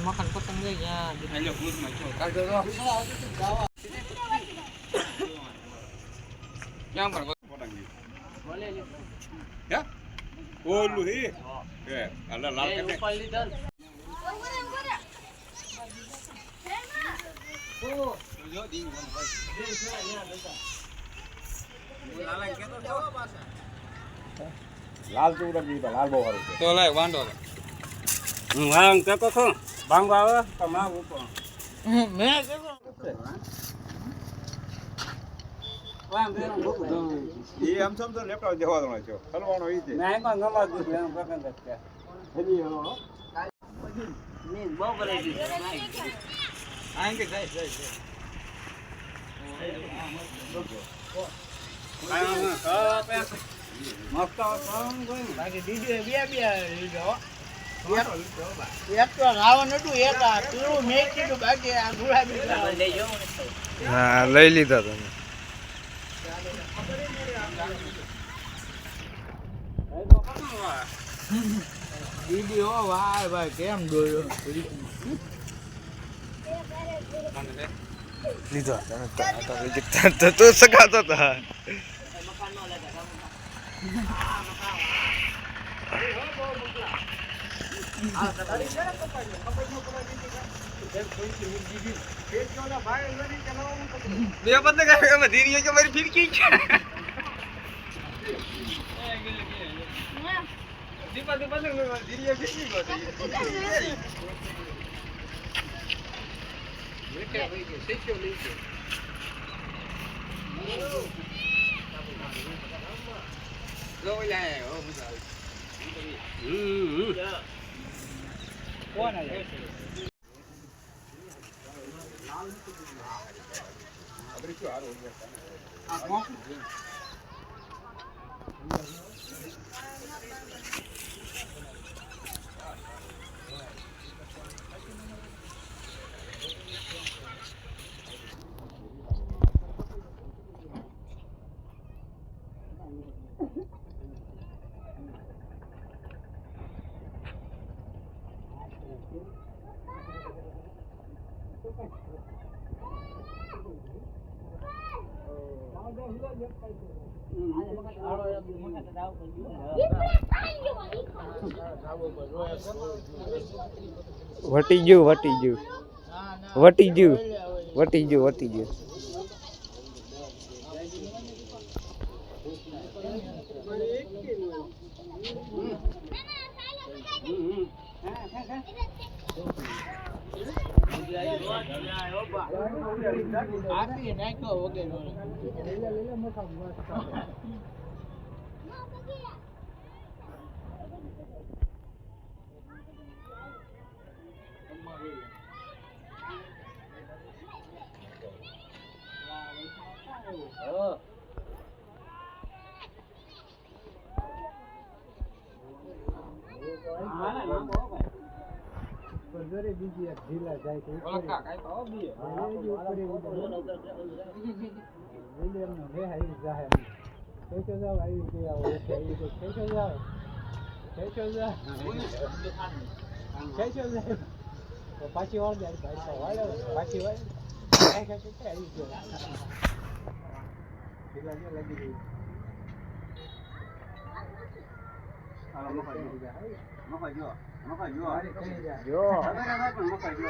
makan potong ya. Ayo plus macam. Yang berapa? Boleh. Ya? Oh lu hi. Ya, Allah lal kan. Oh, yo di. લાલ તો ઉડા દીધા લાલ બહુ સારું છે તો લે વાંધો હું આમ કેતો છું ભાંગ આવે તો માં ઉપર મે કેતો વામ બેન ભૂખ દો ઈ આમ સમ તો લેપટોપ દેવાનો છે હલવાનો ઈ છે ના એમાં નવા દે એમ પકંદ છે હેલી હલો ની બહુ કરે છે આઈ કે જાય મસ્ત કામ કોઈ બાકી દીદી બે લીધો એક તો રાવણ હતું એક આ પીળું મેં કીધું બાકી આ ગુલાબી લઈ જાવ હા લઈ લીધા તમે દીદી ઓ વાહ ભાઈ કેમ દોયો લીધો તમે તો સગાતો હતા બે બંદે કે ધીરી કે મારી ફિરકી છે દીપા દીપા ધીરી ફિરકી ગયો બેઠે ભાઈ કે સેચો લઈ ગયો લો જાય ઓ બુઝા કોણ આયા અબરે શું હારો આ કોણ વટી ગયું આખી નાખ્યો વગેરે જરે બીજી એક ઢીલા જાય તો ઓળખા કાઈ તો બી હા ઉપર એમને રે હાઈ જાહે કેસો જાવ આવી કે આવો કેસો જાવ તો પાછી ઓર જાય ભાઈ પાછી વાળે કાઈ કે આવી ગયો ઢીલા ને લાગી ગઈ આ મફા જો મફા જો જો હવે ના પણ મફા જો